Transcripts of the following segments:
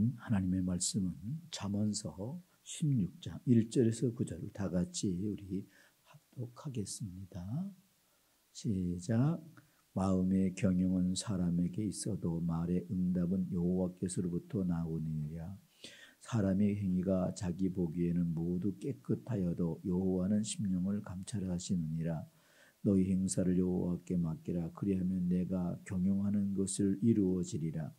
아멘. 하나님의 말씀은 잠언서 16장 1절에서 9절을 다 같이 우리 합독하겠습니다. 시작. 마음의 경영은 사람에게 있어도 말의 응답은 여호와께서로부터 나오느니라. 사람의 행위가 자기 보기에는 모두 깨끗하여도 여호와는 심령을 감찰하시느니라. 너희 행사를 여호와께 맡기라. 그리하면 내가 경영하는 것을 이루어지리라.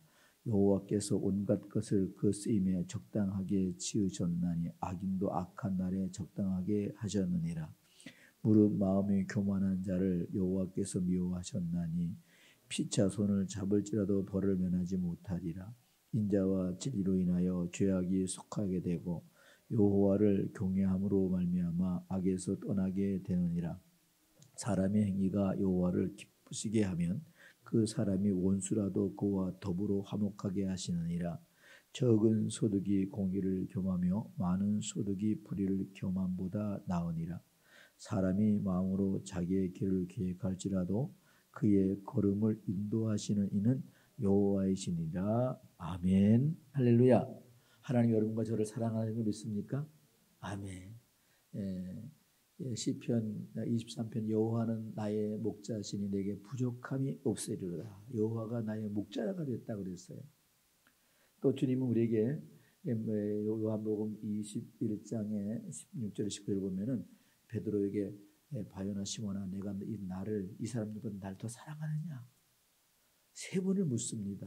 여호와께서 온갖 것을 그 쓰임에 적당하게 지으셨나니 악인도 악한 날에 적당하게 하셨느니라. 무릇 마음이 교만한 자를 여호와께서 미워하셨나니 피차 손을 잡을지라도 벌을 면하지 못하리라. 인자와 진리로 인하여 죄악이 속하게 되고 여호와를 경외함으로 말미암아 악에서 떠나게 되느니라. 사람의 행위가 여호와를 기쁘시게 하면 그 사람이 원수라도 그와 더불어 화목하게 하시느니라. 적은 소득이 공의를 겸하며 많은 소득이 불의를 겸함보다 나으니라. 사람이 마음으로 자기의 길을 계획할지라도 그의 걸음을 인도하시는 이는 여호와이시니라. 아멘. 할렐루야. 하나님 여러분과 저를 사랑하는 거 믿습니까? 아멘. 시편 23편 여호와는 나의 목자시니 내게 부족함이 없으리로다. 여호와가 나의 목자가 됐다 그랬어요. 또 주님은 우리에게 요한복음 21장에 16절 19절 보면은 베드로에게 바요나 시몬아 내가 이 사람들보다 나를 더 사랑하느냐? 세 번을 묻습니다.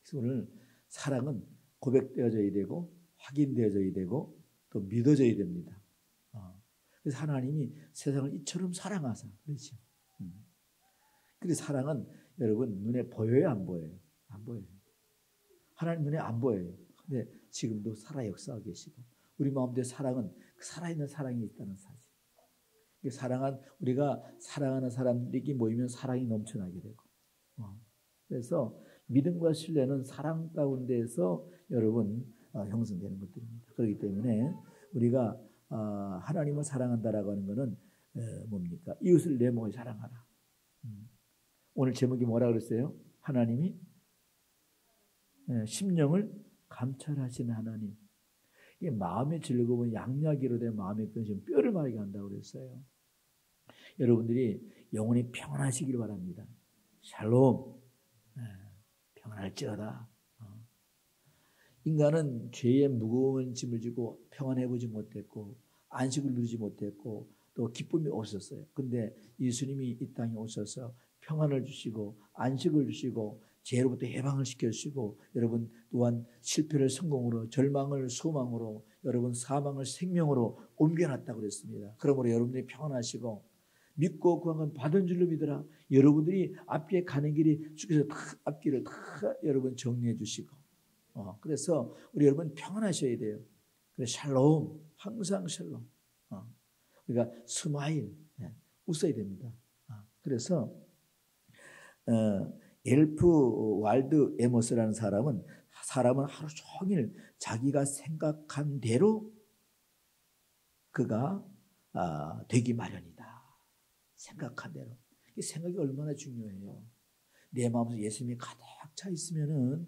그래서 오늘 사랑은 고백되어져야 되고 확인되어져야 되고 또 믿어져야 됩니다. 그래서 하나님이 세상을 이처럼 사랑하사 그렇죠. 그래서 사랑은 여러분 눈에 보여요, 안 보여요? 안 보여요. 하나님 눈에 안 보여요. 근데 지금도 살아 역사하고 계시고 우리 마음속에 사랑은 살아있는 사랑이 있다는 사실. 우리가 사랑하는 사람들이 모이면 사랑이 넘쳐나게 되고. 그래서 믿음과 신뢰는 사랑 가운데에서 여러분 형성되는 것들입니다. 그렇기 때문에 우리가 하나님을 사랑한다라고 하는 것은 뭡니까? 이웃을 내 몸을 사랑하라. 오늘 제목이 뭐라 그랬어요? 하나님이 심령을 감찰하시는 하나님. 이게 마음의 즐거움은 양약이로 된 마음의 근심 뼈를 마르게 한다고 그랬어요. 여러분들이 영혼이 평안하시길 바랍니다. 샬롬. 평안할지어다. 인간은 죄의 무거운 짐을 지고 평안해보지 못했고 안식을 누리지 못했고 또 기쁨이 없었어요. 근데 예수님이 이 땅에 오셔서 평안을 주시고 안식을 주시고 죄로부터 해방을 시켜주시고 여러분 또한 실패를 성공으로 절망을 소망으로 여러분 사망을 생명으로 옮겨놨다고 그랬습니다. 그러므로 여러분들이 평안하시고 믿고 구한 건 받은 줄로 믿으라. 여러분들이 앞에 가는 길이 주께서 다 앞길을 다 여러분 정리해 주시고 그래서 우리 여러분 평안하셔야 돼요. 그래서 샬롬 항상 샬롬 우리가 스마일 웃어야 됩니다. 그래서 엘프 walde 에머스라는 사람은 하루 종일 자기가 생각한 대로 그가 되기 마련이다. 생각한 대로. 생각이 얼마나 중요해요. 내 마음속에 예수님이 가득 차 있으면은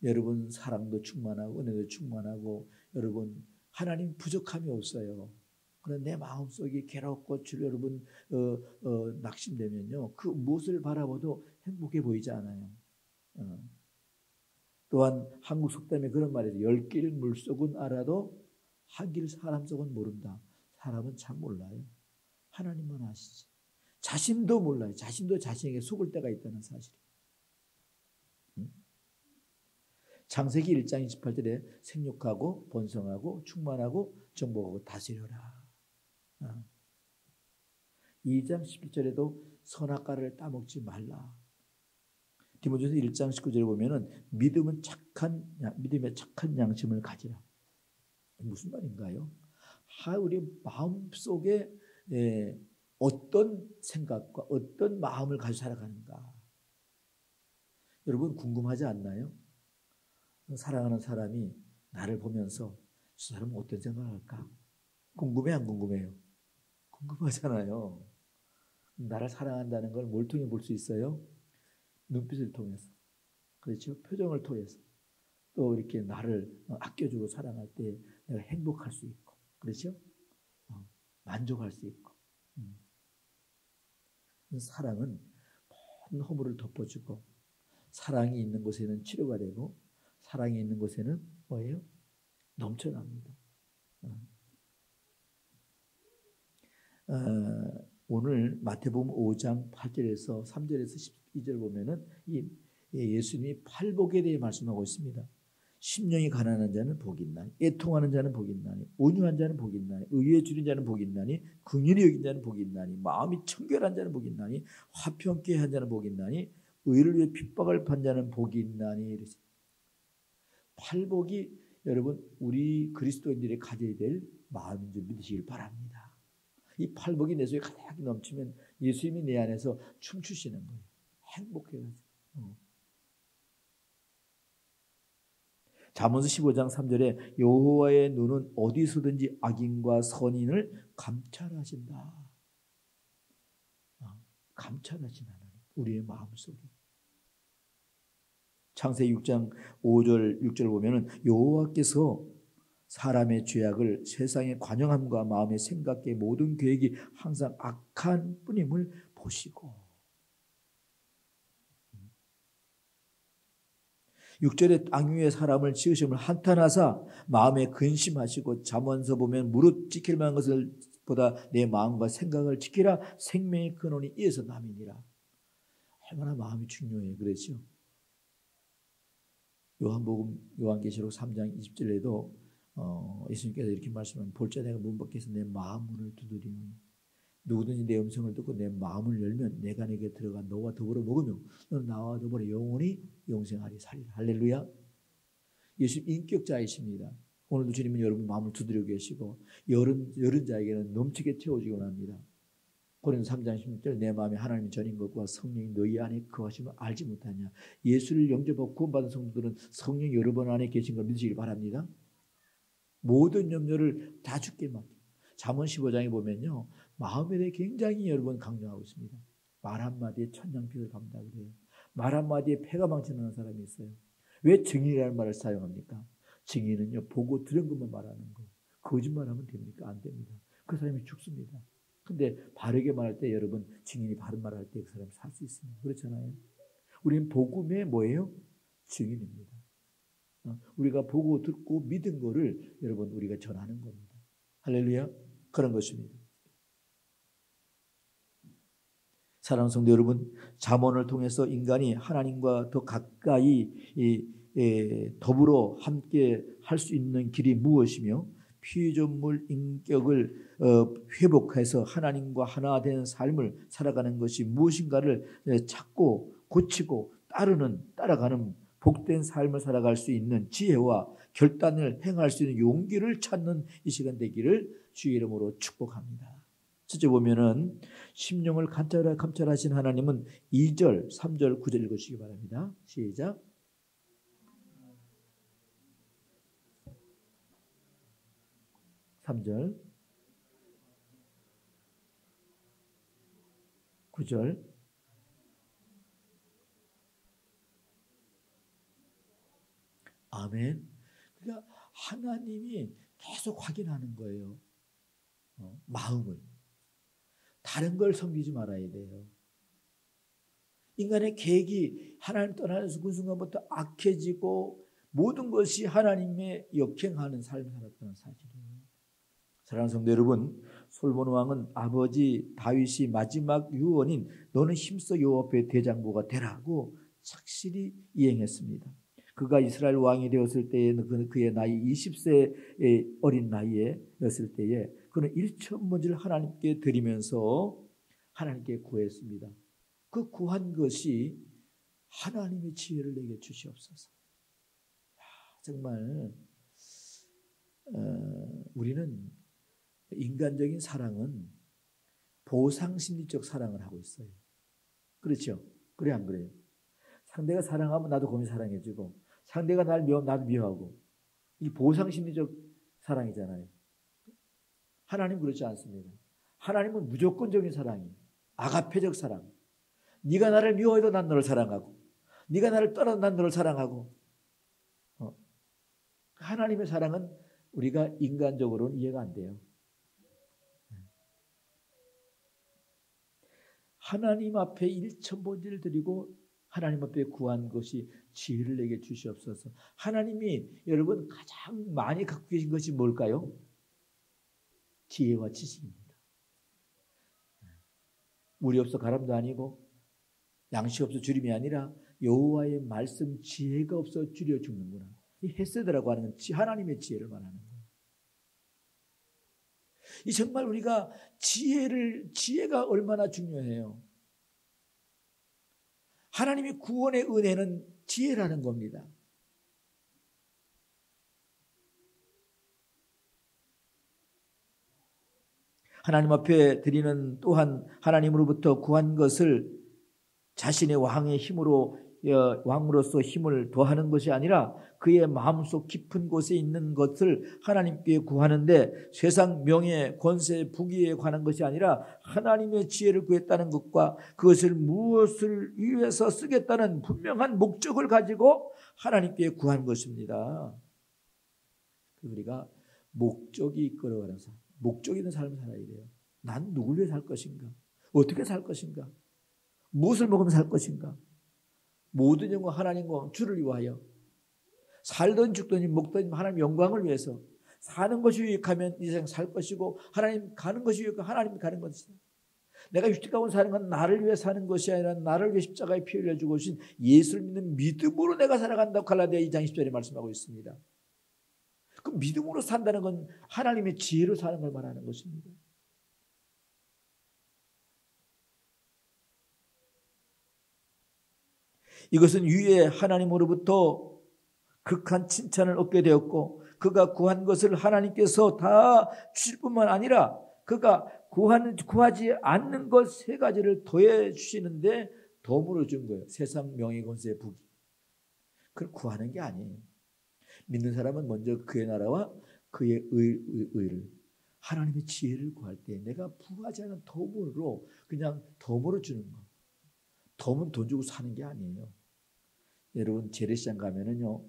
여러분 사랑도 충만하고 은혜도 충만하고 여러분 하나님 부족함이 없어요. 그런데 내 마음속이 괴롭고 여러분 낙심되면요. 그 무엇을 바라봐도 행복해 보이지 않아요. 또한 한국 속담에 그런 말이 있어요. 10길 물속은 알아도 한 길 사람 속은 모른다. 사람은 참 몰라요. 하나님만 아시지. 자신도 몰라요. 자신도 자신에게 속을 때가 있다는 사실이에요. 창세기 1장 28절에 생육하고 번성하고 충만하고 정복하고 다스려라. 2장 11절에도 선악과를 따먹지 말라. 디모데전서 1장 19절에 보면은 믿음의 착한 양심을 가지라. 무슨 말인가요? 우리 마음속에 어떤 생각과 어떤 마음을 가지고 살아가는가. 여러분 궁금하지 않나요? 사랑하는 사람이 나를 보면서 저 사람은 어떤 생각을 할까? 궁금해 안 궁금해요? 궁금하잖아요. 나를 사랑한다는 걸 뭘 통해 볼 수 있어요? 눈빛을 통해서. 그렇죠? 표정을 통해서. 또 이렇게 나를 아껴주고 사랑할 때 내가 행복할 수 있고, 그렇죠? 만족할 수 있고. 사랑은 모든 허물을 덮어주고, 사랑이 있는 곳에는 치료가 되고, 사랑이 있는 곳에는 뭐예요? 넘쳐납니다. 오늘 마태복음 5장 8절에서 3절에서 12절 보면은 예수님이 팔복에 대해 말씀하고 있습니다. 심령이 가난한 자는 복이 있나니, 애통하는 자는 복이 있나니, 온유한 자는 복이 있나니, 의에 주린 자는 복이 있나니, 긍휼히 여긴 자는 복이 있나니, 마음이 청결한 자는 복이 있나니, 화평케 한 자는 복이 있나니, 의를 위해 핍박을 판 자는 복이 있나니. 이랬어요. 팔복이 여러분 우리 그리스도인들이 가져야 될 마음인 줄 믿으시길 바랍니다. 이 팔복이 내 속에 가득 넘치면 예수님이 내 안에서 춤추시는 거예요. 행복해가지고. 잠언서 15장 3절에 여호와의 눈은 어디서든지 악인과 선인을 감찰하신다. 감찰하신 하나님, 우리의 마음속에. 창세기 6장 5절 6절 보면은 여호와께서 사람의 죄악을 세상의 관영함과 마음의 생각의 모든 계획이 항상 악한 뿐임을 보시고, 6절에 땅 위에 사람을 지으심을 한탄하사 마음에 근심하시고, 잠언서 보면 무릇 지킬 만한 것을 보다 내 마음과 생각을 지키라. 생명의 근원이 이에서 남이니라. 얼마나 마음이 중요해요. 그렇죠? 요한계시록 3장 20절에도 예수님께서 이렇게 말씀하면 볼자 내가 문 밖에서 내 마음 문을 두드리니 누구든지 내 음성을 듣고 내 마음을 열면 내가 내게 들어가 너와 더불어 먹으며 너는 나와 더불어 영원히 영생하리 살리라. 할렐루야. 예수님 인격자이십니다. 오늘도 주님은 여러분 마음을 두드리고 계시고 여른 자에게는 넘치게 채워주기 원합니다. 고린도서 3장 16절 내 마음에 하나님이 전인 것과 성령이 너희 안에 거하심을 알지 못하냐. 예수를 영접하고 구원받은 성도들은 성령 여러분 안에 계신 걸 믿으시길 바랍니다. 모든 염려를 다 주께 맡겨. 잠언 15장에 보면요, 마음에 대해 굉장히 여러분 강조하고 있습니다. 말 한마디에 천냥빚을 갚는다 그래요. 말 한마디에 패가 망치는 사람이 있어요. 왜 증인이라는 말을 사용합니까? 증인은요, 보고 들은 것만 말하는 거예요. 거짓말하면 됩니까? 안 됩니다. 그 사람이 죽습니다. 근데 바르게 말할 때 여러분, 증인이 바른 말을 할 때 그 사람이 살 수 있습니다. 그렇잖아요. 우리는 복음의 뭐예요? 증인입니다. 우리가 보고 듣고 믿은 거를 여러분 우리가 전하는 겁니다. 할렐루야. 그런 것입니다. 사랑하는 성도 여러분, 잠언을 통해서 인간이 하나님과 더 가까이 더불어 함께 할 수 있는 길이 무엇이며 피조물 인격을 회복해서 하나님과 하나 된 삶을 살아가는 것이 무엇인가를 찾고 고치고 따라가는 복된 삶을 살아갈 수 있는 지혜와 결단을 행할 수 있는 용기를 찾는 이 시간 되기를 주의 이름으로 축복합니다. 첫째 보면은 심령을 감찰하신 하나님은 2절, 3절, 9절 읽으시기 바랍니다. 시작. (3절) 9절 아멘. 그러니까 하나님이 계속 확인하는 거예요. 마음을. 다른 걸 섬기지 말아야 돼요. 인간의 계획이 하나님 떠나는 그 순간부터 악해지고 모든 것이 하나님의 역행하는 삶을 살았다는 사실이에요. 사랑하는 성도 여러분, 솔로몬 왕은 아버지 다윗이 마지막 유언인 너는 힘써 여호와 앞에 대장부가 되라고 착실히 이행했습니다. 그가 이스라엘 왕이 되었을 때에는 그의 나이 20세의 어린 나이였을 때에 그는 일천번지를 하나님께 드리면서 하나님께 구했습니다. 그 구한 것이 하나님의 지혜를 내게 주시옵소서. 정말 우리는 인간적인 사랑은 보상심리적 사랑을 하고 있어요. 그렇죠? 그래 안 그래요? 상대가 사랑하면 나도 거기 사랑해주고 상대가 나도 미워하고 이 보상심리적 사랑이잖아요. 하나님 그렇지 않습니다. 하나님은 무조건적인 사랑이에요. 아가페적 사랑. 네가 나를 미워해도 난 너를 사랑하고 네가 나를 떠나도 난 너를 사랑하고 하나님의 사랑은 우리가 인간적으로는 이해가 안 돼요. 하나님 앞에 일천번제를 드리고 하나님 앞에 구한 것이 지혜를 내게 주시옵소서. 하나님이 여러분 가장 많이 갖고 계신 것이 뭘까요? 지혜와 지식입니다. 물이 없어 가람도 아니고 양식 없어 주림이 아니라 여호와의 말씀 지혜가 없어 줄여 죽는구나. 이 헤세드라고 하는 건 하나님의 지혜를 말하는 거예요. 이 정말 우리가 지혜가 얼마나 중요해요. 하나님의 구원의 은혜는 지혜라는 겁니다. 하나님 앞에 드리는 또한 하나님으로부터 구한 것을 자신의 왕의 힘으로 왕으로서 힘을 더하는 것이 아니라 그의 마음속 깊은 곳에 있는 것을 하나님께 구하는데 세상 명예, 권세, 부귀에 관한 것이 아니라 하나님의 지혜를 구했다는 것과 그것을 무엇을 위해서 쓰겠다는 분명한 목적을 가지고 하나님께 구한 것입니다. 우리가 목적이 이끌어가는 삶, 목적 있는 삶을 살아야 돼요. 난 누굴 위해 살 것인가? 어떻게 살 것인가? 무엇을 먹으면 살 것인가? 모든 영광 하나님과 주를 위하여 살든 죽든 먹든 하나님 영광을 위해서 사는 것이 유익하면 이 세상 살 것이고 하나님 가는 것이 유익하면 하나님 가는 것이다. 내가 육체 가운데 사는 건 나를 위해 사는 것이 아니라 나를 위해 십자가에 피 흘려 주고 오신 예수를 믿는 믿음으로 내가 살아간다고 갈라디아 2장 10절에 말씀하고 있습니다. 그 믿음으로 산다는 건 하나님의 지혜로 사는 걸 말하는 것입니다. 이것은 위에 하나님으로부터 극한 칭찬을 얻게 되었고 그가 구한 것을 하나님께서 다 주실 뿐만 아니라 그가 구하지 않는 것 세 가지를 더해 주시는데 덤으로 준 거예요. 세상 명예 권세 부귀. 그걸 구하는 게 아니에요. 믿는 사람은 먼저 그의 나라와 그의 의를 하나님의 지혜를 구할 때 내가 부하지 않은 덤으로 그냥 덤으로 주는 거. 덤은 돈 주고 사는 게 아니에요. 여러분 재래시장 가면은요,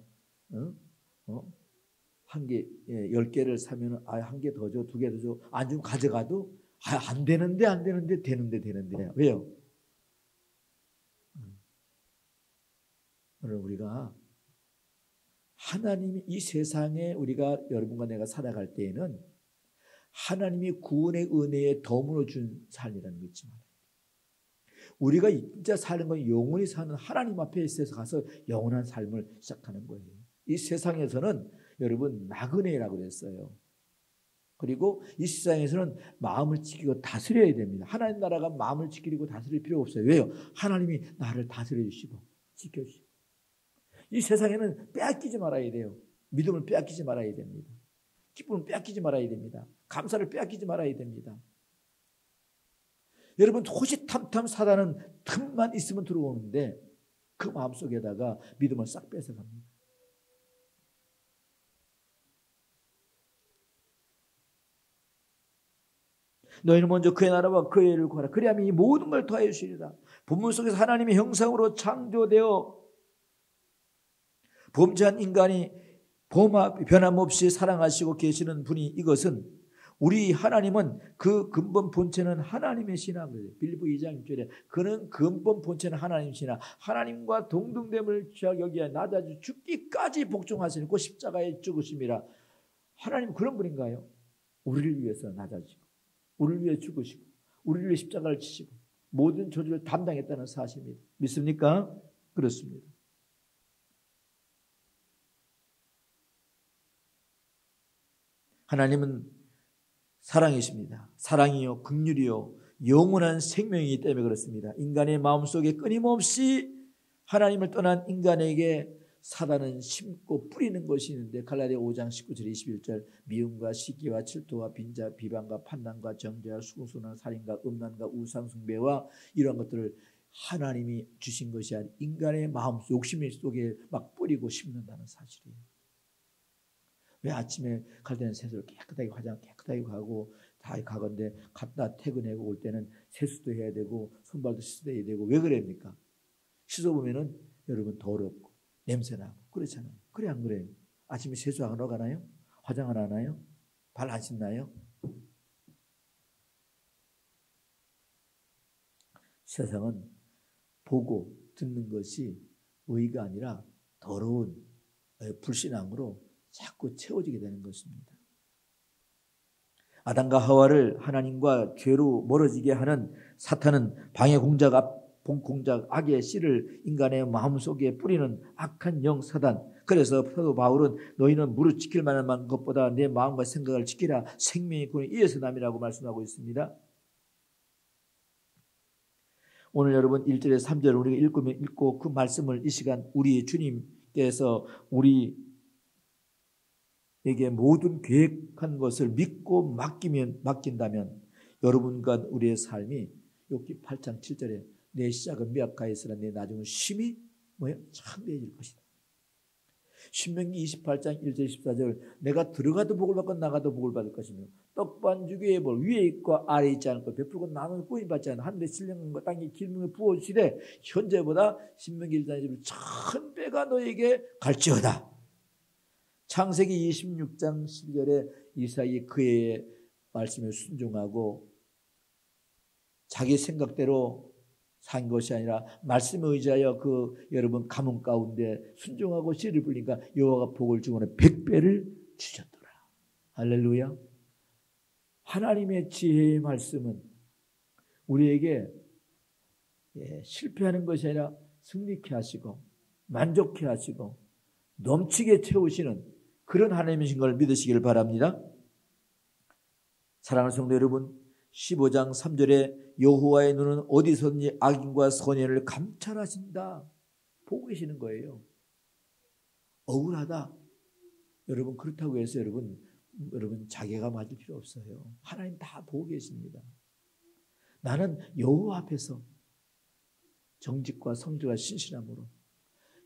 한 개, 10개를 사면은 한 개 더 줘, 2개 더 줘. 안 주면 가져가도 안 되는데 되는데. 왜요? 오늘 우리가 하나님이 이 세상에 우리가 여러분과 내가 살아갈 때에는 하나님이 구원의 은혜에 덤으로 준 삶이라는 거 있지 말아요. 우리가 진짜 사는 건 영원히 사는 하나님 앞에 있어서 가서 영원한 삶을 시작하는 거예요. 이 세상에서는 여러분 나그네라고 그랬어요. 그리고 이 세상에서는 마음을 지키고 다스려야 됩니다. 하나님 나라가 마음을 지키고 다스릴 필요가 없어요. 왜요? 하나님이 나를 다스려 주시고 지켜주시고. 이 세상에는 빼앗기지 말아야 돼요. 믿음을 빼앗기지 말아야 됩니다. 기쁨을 빼앗기지 말아야 됩니다. 감사를 빼앗기지 말아야 됩니다. 여러분 호시탐탐 사단은 틈만 있으면 들어오는데 그 마음속에다가 믿음을 싹 뺏어갑니다. 너희는 먼저 그의 나라와 그의 의를 구하라. 그리하면 이 모든 걸 더하여 주시리라. 본문 속에서 하나님의 형상으로 창조되어 범죄한 인간이 변함없이 사랑하시고 계시는 분이 이것은 우리 하나님은 그 근본 본체는 하나님이시나 그래요. 빌립보 2장 6절에 그는 근본 본체는 하나님이시나 하나님과 동등됨을 취하게 여기에 낮아져 죽기까지 복종하시는 그 십자가에 죽으심이라. 하나님 그런 분인가요? 우리를 위해서 낮아지고 우리를 위해 죽으시고 우리를 위해 십자가를 지시고 모든 저주를 담당했다는 사실입니다. 믿습니까? 그렇습니다. 하나님은 사랑이십니다. 사랑이요 긍휼이요 영원한 생명이기 때문에 그렇습니다. 인간의 마음속에 끊임없이 하나님을 떠난 인간에게 사단은 심고 뿌리는 것이 있는데 갈라디아 5장 19절 21절 미움과 시기와 질투와 빈자 비방과 판단과 정죄와 수고소나 살인과 음란과 우상숭배와 이러한 것들을 하나님이 주신 것이 아닌 인간의 마음속 욕심 속에 막 뿌리고 심는다는 사실이에요. 왜 아침에 갈 때는 세수를 깨끗하게 화장 깨끗하게 가고 다 가건데 갔다 퇴근하고 올 때는 세수도 해야 되고 손발도 씻어야 되고 왜 그럽니까? 씻어보면은 여러분 더럽고 냄새나고 그렇잖아요. 그래 안 그래요? 아침에 세수하러 가나요? 화장 안 하나요? 발 안 씻나요? 세상은 보고 듣는 것이 의가 아니라 더러운 불신앙으로 자꾸 채워지게 되는 것입니다. 아담과 하와를 하나님과 죄로 멀어지게 하는 사탄은 방해 공작, 악의 씨를 인간의 마음속에 뿌리는 악한 영 사단. 그래서 사도 바울은 너희는 무릇 지킬 만한 것보다 내 마음과 생각을 지키라. 생명의 근원이 이에서 남이라고 말씀하고 있습니다. 오늘 여러분 1절에 3절을 우리가 읽고 그 말씀을 이 시간 우리 주님께서 우리에게 모든 계획한 것을 믿고 맡긴다면 여러분과 우리의 삶이 욥기 8장 7절에 내 시작은 미약하였으나 내 나중은 심히 창대해질 것이다. 신명기 28장 1절 14절 내가 들어가도 복을 받고 나가도 복을 받을 것이며 떡반죽의 볼 위에 있고 아래에 있지 않고 베풀고 나는 꾸임 받지 않아 하늘에 신령한 것 땅에 길명을 부어주시되 현재보다 신명기 1장 1000배가 너에게 갈지어다. 창세기 26장 12절에 이삭이 그의 말씀에 순종하고 자기 생각대로 산 것이 아니라 말씀에 의지하여 여러분 가뭄 가운데 순종하고 씨를 불리니까 여호와가 복을 주고는 100배를 주셨더라. 할렐루야. 하나님의 지혜의 말씀은 우리에게 실패하는 것이 아니라 승리케 하시고 만족케 하시고 넘치게 채우시는 그런 하나님이신 걸 믿으시길 바랍니다. 사랑하는 성도 여러분, 15장 3절에 여호와의 눈은 어디서든지 악인과 선인을 감찰하신다. 보고 계시는 거예요. 억울하다. 여러분 그렇다고 해서 여러분 자괴가 맞을 필요 없어요. 하나님 다 보고 계십니다. 나는 여호와 앞에서 정직과 성실과 신실함으로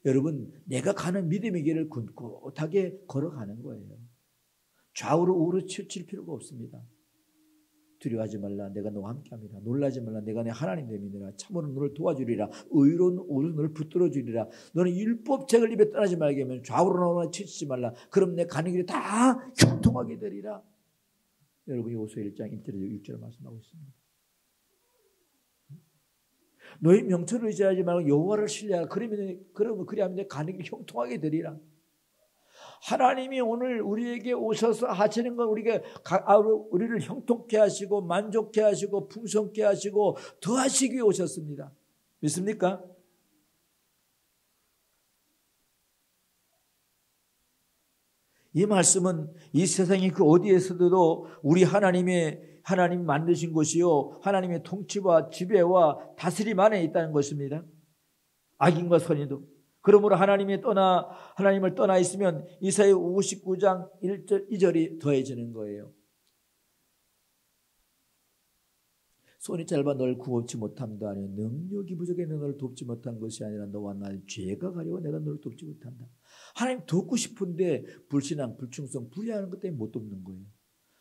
여러분 내가 가는 믿음의 길을 굳건하게 걸어가는 거예요. 좌우로 우로 치우칠 필요가 없습니다. 두려워하지 말라 내가 너와 함께함이라. 놀라지 말라 내가 내 하나님 됨이니라. 참으로 너를 도와주리라. 의로운 오른 너를 붙들어 주리라. 너는 율법책을 입에 떠나지 말게 하면 좌우로 치우치지 말라. 그럼 내 가는 길이 다 형통하게 되리라. 여러분 요수아 1장 1절에서 6절을 말씀하고 있습니다. 너희 명철을 의지하지 말고 여호와를 신뢰하라. 그리하면 내 가는 길이 형통하게 되리라. 하나님이 오늘 우리에게 오셔서 하시는 건 우리를 형통케 하시고 만족케 하시고 풍성케 하시고 더하시기 위해 오셨습니다. 믿습니까? 이 말씀은 이 세상의 그 어디에서도 우리 하나님 만드신 것이요 하나님의 통치와 지배와 다스림 안에 있다는 것입니다. 악인과 선인도. 그러므로 하나님을 떠나 있으면 이사야 59장 1절 2절이 더해지는 거예요. 손이 짧아 널 구원치 못함도 아니요 능력이 부족해 너를 돕지 못한 것이 아니라 너와 나의 죄가 가려워 내가 너를 돕지 못한다. 하나님 돕고 싶은데 불신앙, 불충성, 불의하는 것 때문에 못 돕는 거예요.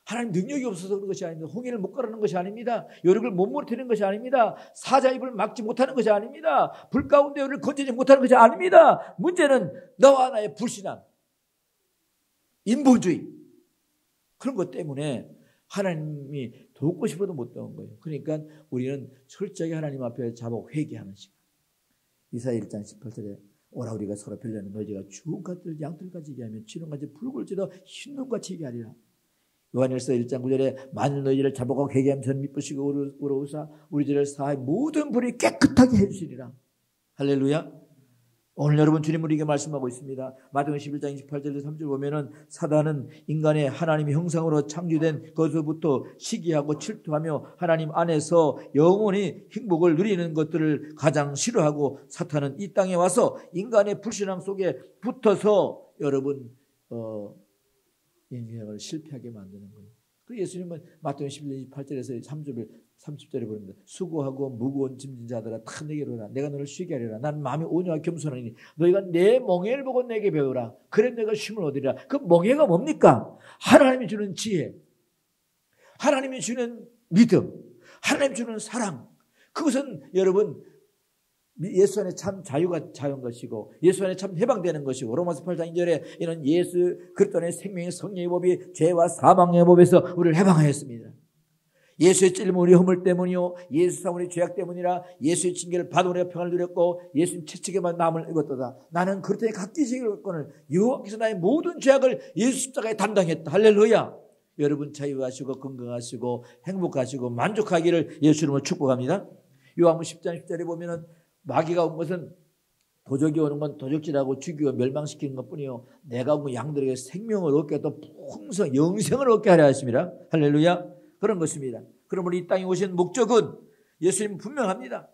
하나님 능력이 없어서 그런 것이 아닙니다. 홍해를 못 가르는 것이 아닙니다. 여력을 못 모르는 것이 아닙니다. 사자 입을 막지 못하는 것이 아닙니다. 불 가운데 우리를 건지지 못하는 것이 아닙니다. 문제는 너와 나의 불신앙, 인본주의 그런 것 때문에 하나님이 돕고 싶어도 못 도운 거예요. 그러니까 우리는 철저하게 하나님 앞에 자복 회개하는 시간. 이사야 1장 18절에 오라 우리가 서로 별내는 너희가 죽은 것들 양털같이 얘기하면 치는같이 붉을지도 흰눈같이 얘기하리라. 요한일서 1장 9절에 만일 너희를 자복하고 회개하면 전 미쁘시고 우러우사 우리들을 사하여 모든 불이 깨끗하게 해주시리라. 할렐루야. 오늘 여러분 주님 우리에게 말씀하고 있습니다. 마태복음 11장 28절에서 3절 보면은 사단은 인간의 하나님의 형상으로 창조된 것으로부터 시기하고 질투하며 하나님 안에서 영원히 행복을 누리는 것들을 가장 싫어하고 사탄은 이 땅에 와서 인간의 불신앙 속에 붙어서 여러분 인생을 실패하게 만드는 거예요. 그 예수님은 마태복음 11장 28절에서 30절에 보입니다. 수고하고 무거운 짐진 자들아 다 내게로 오라. 내가 너를 쉬게 하리라. 나는 마음이 온유하고 겸손하니 너희가 내 멍에를 보고 내게 배우라. 그래 내가 쉼을 얻으리라. 그 멍에가 뭡니까? 하나님이 주는 지혜, 하나님이 주는 믿음, 하나님이 주는 사랑. 그것은 여러분 예수 안에 참 자유가 자유한 것이고 예수 안에 참 해방되는 것이고 로마서 8장 2절에 이는 예수 그리스도 안에 생명의 성령의 법이 죄와 사망의 법에서 우리를 해방하였습니다. 예수의 찔림 우리 허물 때문이요 예수 상 우리 죄악 때문이라 예수의 징계를 받아 우리가 평안을 누렸고 예수님 채찍에만 마음을 입었도다. 나는 그렇다니 각기 죄악을 여호와께서 나의 모든 죄악을 예수 십자가에 담당했다. 할렐루야. 여러분 자유하시고 건강하시고 행복하시고 만족하기를 예수 이름으로 축복합니다. 요한복음 10장 10절에 보면은 마귀가 온 것은 도적이 오는 건 도적질하고 죽이고 멸망시키는 것뿐이요 내가 온 양들에게 생명을 얻게 또 풍성 영생을 얻게 하려 하십니다. 할렐루야. 그런 것입니다. 그러므로 이 땅에 오신 목적은 예수님 분명합니다.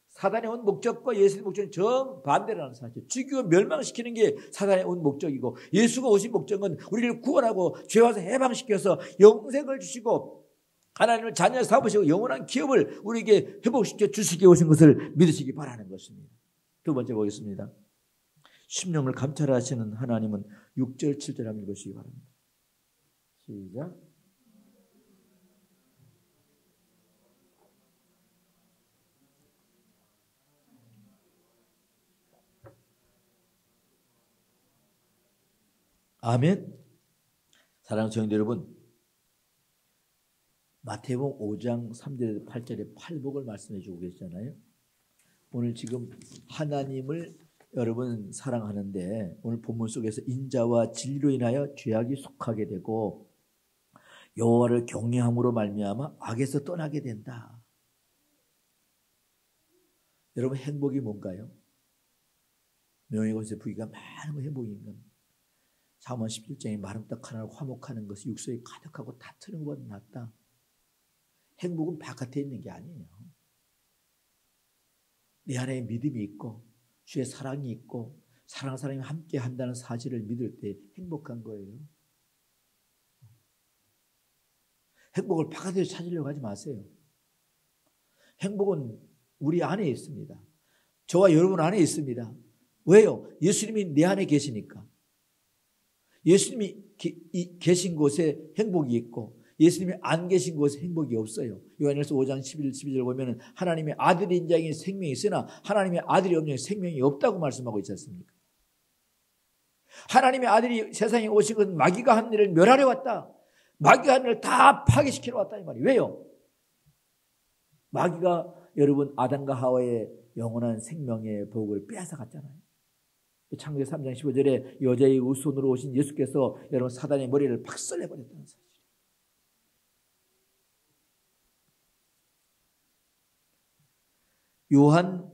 사단이 온 목적과 예수의 목적은 정반대라는 사실. 죽이고 멸망시키는 게 사단이 온 목적이고 예수가 오신 목적은 우리를 구원하고 죄와서 해방시켜서 영생을 주시고 하나님을 자녀 삼으시고 영원한 기업을 우리에게 회복시켜 주시기 오신 것을 믿으시기 바라는 것입니다. 두 번째 보겠습니다. 심령을 감찰하시는 하나님은 6절 7절 한번 읽으시기 바랍니다. 시작. 아멘. 사랑하는 성도 여러분, 마태복음 5장 3절에서 8절에 팔복을 말씀해 주고 계시잖아요. 오늘 지금 하나님을 여러분 사랑하는데 오늘 본문 속에서 인자와 진리로 인하여 죄악이 속하게 되고 여호와를 경외함으로 말미암아 악에서 떠나게 된다. 여러분 행복이 뭔가요? 명예 권세 부귀가 많은 거 행복인 겁니다. 사무엘 17장에 마름딱 하나를 화목하는 것이 육소에 가득하고 다투는 것보다 낫다. 행복은 바깥에 있는 게 아니에요. 내 안에 믿음이 있고 주의 사랑이 있고 사랑하는 사람이 함께 한다는 사실을 믿을 때 행복한 거예요. 행복을 바깥에서 찾으려고 하지 마세요. 행복은 우리 안에 있습니다. 저와 여러분 안에 있습니다. 왜요? 예수님이 내 안에 계시니까. 예수님이 계신 곳에 행복이 있고 예수님이 안 계신 곳에 행복이 없어요. 요한일서 5장 11, 12절 보면 하나님의 아들인 자에게 생명이 있으나 하나님의 아들이 없는 자에게 생명이 없다고 말씀하고 있지 않습니까? 하나님의 아들이 세상에 오신 것은 마귀가 한 일을 멸하려 왔다. 마귀가 한 일을 다 파괴시키러 왔다 이 말이에요. 왜요? 마귀가 여러분 아담과 하와의 영원한 생명의 복을 빼앗아 갔잖아요. 창세기 3장 15절에 여자의 우손으로 오신 예수께서 여러분 사단의 머리를 박살내버렸다는 사실. 요한복음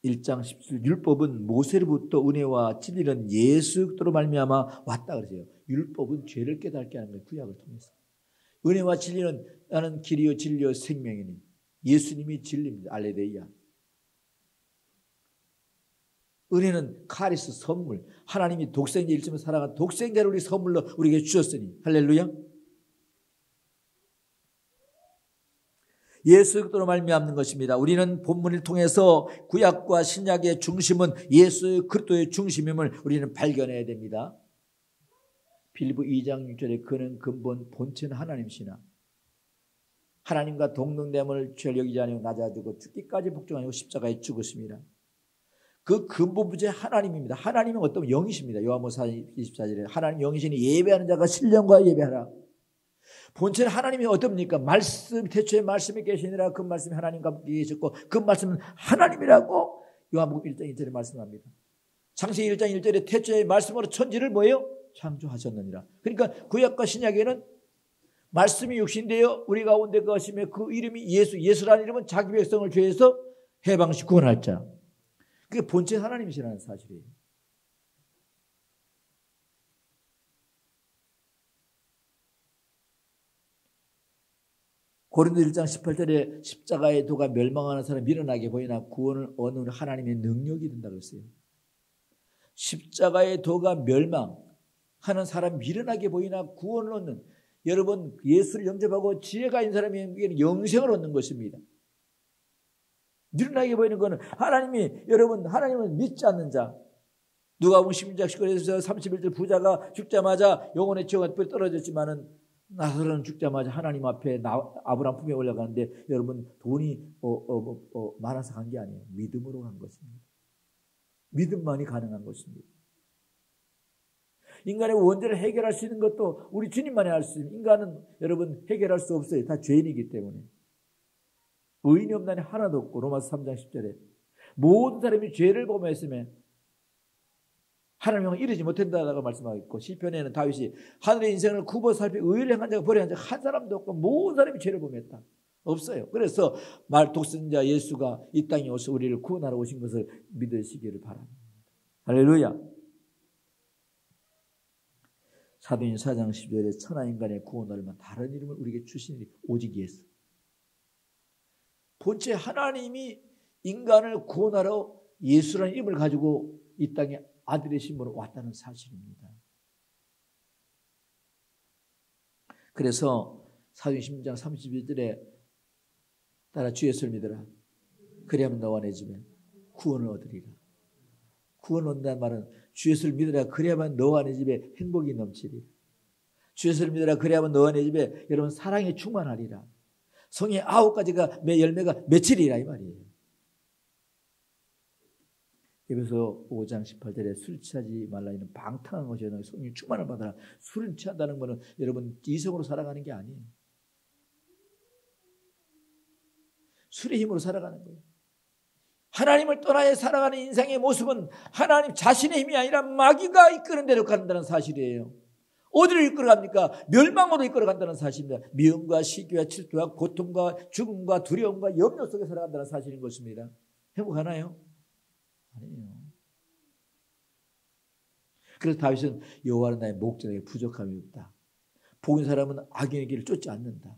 1장 17절 율법은 모세로부터 은혜와 진리는 예수 그리스도로 말미암아 왔다 그러세요. 율법은 죄를 깨닫게 하는 거예요. 구약을 통해서. 은혜와 진리는 나는 길이요 진리요 생명이니 예수님이 진리입니다. 알레데이야. 은혜는 카리스 선물. 하나님이 독생자 일심을 사랑한 독생자를 우리 선물로 우리에게 주셨으니 할렐루야. 예수 그리스도로 말미암는 것입니다. 우리는 본문을 통해서 구약과 신약의 중심은 예수 그리스도의 중심임을 우리는 발견해야 됩니다. 빌립보 2장 6절에 그는 근본 본체는 하나님이시나 하나님과 동등됨을 죄를 여기지 아니하고 낮아지고 죽기까지 복종하고 십자가에 죽으십니다. 그 근본부제 하나님입니다. 하나님은 어떤 영이십니다. 요한복음 4장 24절에 하나님 영이시니 예배하는 자가 신령과 예배하라. 본체는 하나님이 어떻습니까? 말씀, 태초에 말씀이 계시니라. 그 말씀이 하나님과 함께 계셨고 그 말씀은 하나님이라고 요한복음 1장 1절에 말씀합니다. 창세기 1장 1절에 태초에 말씀으로 천지를 뭐예요? 창조하셨느니라. 그러니까 구약과 신약에는 말씀이 육신되어 우리 가운데 거하시며 그 이름이 예수. 예수라는 이름은 자기 백성을 죄에서 해방시 구원할 자. 그게 본체 하나님이시라는 사실이에요. 고린도 1장 18절에 십자가의 도가 멸망하는 사람이 밀어나게 보이나 구원을 얻는 하나님의 능력이 된다고 했어요. 십자가의 도가 멸망하는 사람이 밀어나게 보이나 구원을 얻는 여러분 예수를 영접하고 지혜가 있는 사람에게는 영생을 얻는 것입니다. 밀어나게 보이는 것은 하나님이 여러분 하나님을 믿지 않는 자 누가복음 16장 19절에서 31절 부자가 죽자마자 영혼의 지옥에 떨어졌지만은 나사로는 죽자마자 하나님 앞에 아브라함 품에 올라가는데 여러분 돈이 많아서 간 게 아니에요. 믿음으로 간 것입니다. 믿음만이 가능한 것입니다. 인간의 원죄를 해결할 수 있는 것도 우리 주님만이 할 수 있습니다. 인간은 여러분 해결할 수 없어요. 다 죄인이기 때문에. 의인이 없나니 하나도 없고 로마서 3장 10절에 모든 사람이 죄를 범했으면 하나님은 이르지 못한다라고 말씀하고 있고 시편에는 다윗이 하늘의 인생을 굽어 살피 의를 행한 자가 벌에 한 자 한 사람도 없고 모든 사람이 죄를 범했다. 없어요. 그래서 독생자 예수가 이 땅에 오셔 우리를 구원하러 오신 것을 믿으시기를 바랍니다. 할렐루야. 사도행 4장 10절에 천하 인간의 구원을 위한 다른 이름을 우리에게 주시니 오직 예수. 본체 하나님이 인간을 구원하러 예수라는 이름을 가지고 이 땅에 아들의 신분으로 왔다는 사실입니다. 그래서 사도행 16장 32절에 따라 주 예수를 믿으라. 그리하면 너와 내 집에 구원을 얻으리라. 구원을 얻는다는 말은 주 예수를 믿으라. 그리하면 너와 내 집에 행복이 넘치리라. 주 예수를 믿으라. 그리하면 너와 내 집에 여러분 사랑이 충만하리라. 성의 9가지가 열매가 맺히리라 이 말이에요. 에베소 5장 18절에 술 취하지 말라 이는 방탕한 것이요 성령 충만을 받아라. 술을 취한다는 것은 여러분 이성으로 살아가는 게 아니에요. 술의 힘으로 살아가는 거예요. 하나님을 떠나서 살아가는 인생의 모습은 하나님 자신의 힘이 아니라 마귀가 이끄는 대로 간다는 사실이에요. 어디로 이끌어갑니까? 멸망으로 이끌어간다는 사실입니다. 미움과 시기와 질투와 고통과 죽음과 두려움과 염려 속에 살아간다는 사실인 것입니다. 행복하나요? 아니에요. 그래서 다윗은 여호와는 나의 목전에 부족함이 없다. 복인 사람은 악인의 길을 쫓지 않는다.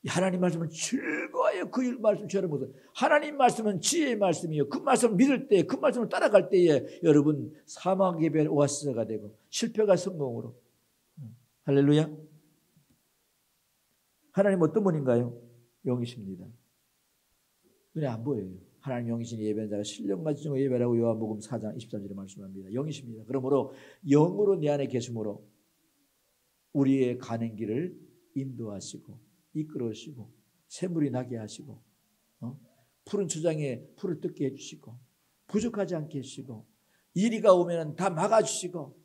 하나님 말씀은 즐거워요. 그 말씀 죄를 못해. 하나님 말씀은 지혜의 말씀이요. 그 말씀을 믿을 때, 그 말씀을 따라갈 때에 여러분 사막의 별 오아시스가 되고 실패가 성공으로. 할렐루야. 하나님 어떤 분인가요? 영이십니다. 눈에 안 보여요. 하나님 영이신 예배하는 자가 신령과 진정으로 예배라고 요한복음 4장 23절에 말씀합니다. 영이십니다. 그러므로 영으로 내 안에 계심으로 우리의 가는 길을 인도하시고 이끌어주시고 샘물이 나게 하시고 푸른 초장에 풀을 뜯게 해주시고 부족하지 않게 해주시고 이리가 오면 다 막아주시고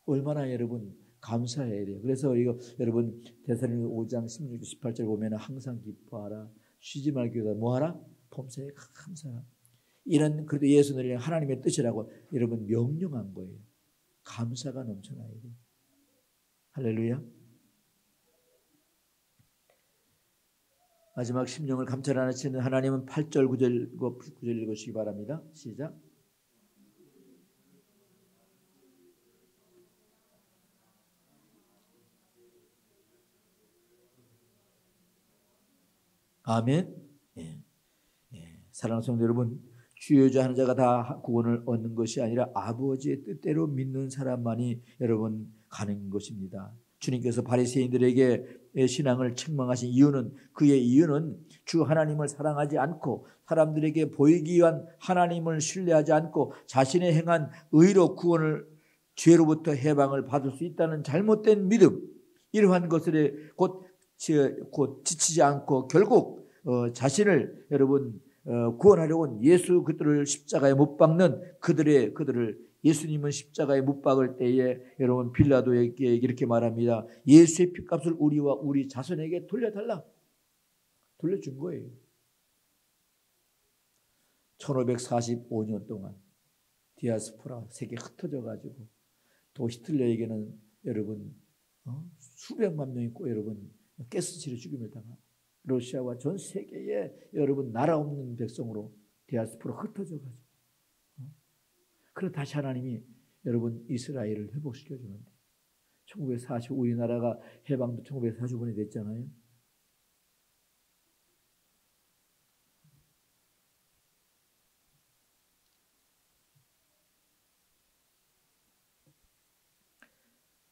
얼마나 여러분 감사해야 돼요. 그래서 이거 여러분 데살로니가 5장 16, 18절 보면 항상 기뻐하라. 쉬지 말기보다 뭐하라? 범사에 감사하라. 이런 그래도 예수는 하나님의 뜻이라고 여러분 명령한 거예요. 감사가 넘쳐나야 돼요. 할렐루야. 마지막 심령을 감찰하시는 하나님은 8절 9절 읽으시기 바랍니다. 시작. 아멘. 예. 예. 사랑하는 성도 여러분, 주여주 하는 자가 다 구원을 얻는 것이 아니라 아버지의 뜻대로 믿는 사람만이 여러분 가는 것입니다. 주님께서 바리새인들에게 신앙을 책망하신 이유는 그의 이유는 주 하나님을 사랑하지 않고 사람들에게 보이기 위한 하나님을 신뢰하지 않고 자신의 행한 의로 구원을 죄로부터 해방을 받을 수 있다는 잘못된 믿음, 이러한 것에 곧 지치지 않고 결국 자신을 여러분 구원하려고 온 예수 그들을 십자가에 못 박는 그들을 예수님은 십자가에 못 박을 때에 여러분 빌라도에게 이렇게 말합니다. 예수의 핏값을 우리와 우리 자손에게 돌려달라. 돌려준 거예요. 1545년 동안 디아스포라 세계 흩어져 가지고 또 히틀러에게는 여러분 수백만 명이 있고 여러분 가스치료 죽임을 당한 러시아와 전 세계에 여러분 나라 없는 백성으로 디아스포라 흩어져 가지고 그래서 다시 하나님이 여러분 이스라엘을 회복시켜 주는데 1945 우리나라가 해방도 1945년에 됐잖아요.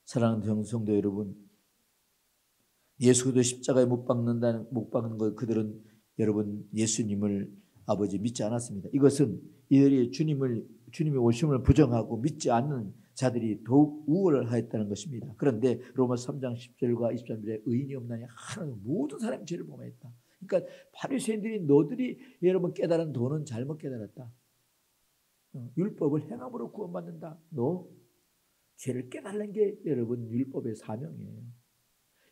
사랑하는 성도 여러분, 예수 그리스도 십자가에 못 박는 것 그들은 여러분 예수님을 아버지 믿지 않았습니다. 이것은 이들이 주님의 오심을 부정하고 믿지 않는 자들이 더욱 우월하였다는 것입니다. 그런데 로마서 3장 10절과 23절에 의인이 없나니 하나도 모든 사람이 죄를 범하였다. 그러니까 바리새인들이 너들이 여러분 깨달은 도는 잘못 깨달았다. 율법을 행함으로 구원받는다. 너 죄를 깨달는 게 여러분 율법의 사명이에요.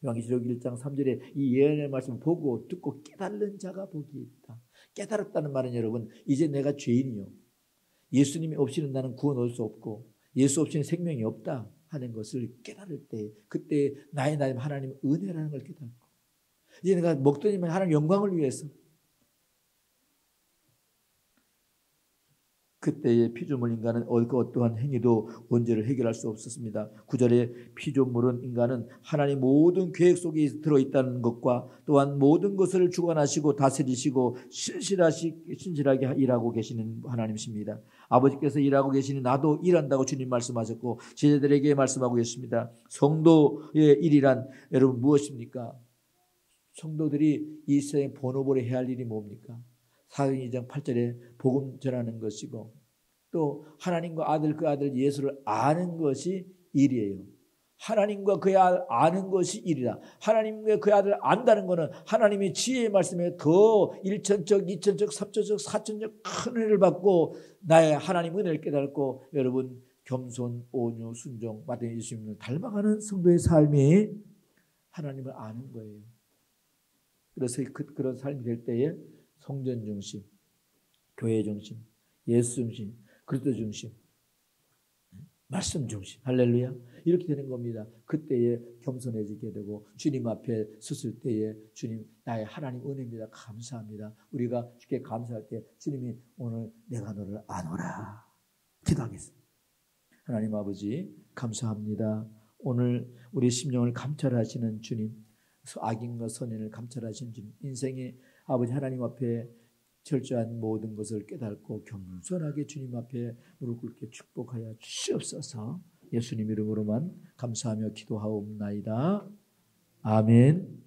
요한계시록 1장 3절에 이 예언의 말씀을 보고 듣고 깨달는 자가 복이 있다. 깨달았다는 말은 여러분 이제 내가 죄인이요. 예수님이 없이는 나는 구원 얻을 수 없고 예수 없이는 생명이 없다 하는 것을 깨달을 때 그때 나의 하나님 은혜라는 걸 깨닫고 이제 내가 먹더니만 하나님 영광을 위해서 그때의 피조물 인간은 어떠한 행위도 원죄를 해결할 수 없었습니다. 9절에 피조물은 인간은 하나님 모든 계획 속에 들어있다는 것과 또한 모든 것을 주관하시고 다스리시고 신실하게 일하고 계시는 하나님이십니다. 아버지께서 일하고 계시니 나도 일한다고 주님 말씀하셨고 제자들에게 말씀하고 계십니다. 성도의 일이란 여러분 무엇입니까? 성도들이 이 세상에 본업으로 해야 할 일이 뭡니까? 사도행 2장 8절에 복음 전하는 것이고 또 하나님과 아들 그 아들 예수를 아는 것이 일이에요. 하나님과 그의 아들 아는 것이 일이다. 하나님과 그의 아들 안다는 것은 하나님의 지혜의 말씀에 더 1천적, 2천적, 3천적, 4천적 큰 은혜를 받고 나의 하나님 은혜를 깨닫고 여러분 겸손, 온유, 순종, 마태복음 예수님을 닮아가는 성도의 삶이 하나님을 아는 거예요. 그래서 그런 삶이 될 때에 성전 중심, 교회 중심, 예수 중심, 그리스도 중심, 말씀 중심, 할렐루야. 이렇게 되는 겁니다. 그때에 겸손해지게 되고 주님 앞에 섰을 때에 주님 나의 하나님 은혜입니다. 감사합니다. 우리가 주께 감사할 때 주님이 오늘 내가 너를 아노라 기도하겠습니다. 하나님 아버지 감사합니다. 오늘 우리 심령을 감찰하시는 주님, 악인과 선인을 감찰하시는 주님, 인생의 아버지 하나님 앞에 철저한 모든 것을 깨닫고 겸손하게 주님 앞에 무릎 꿇게 축복하여 주시옵소서. 예수님 이름으로만 감사하며 기도하옵나이다. 아멘.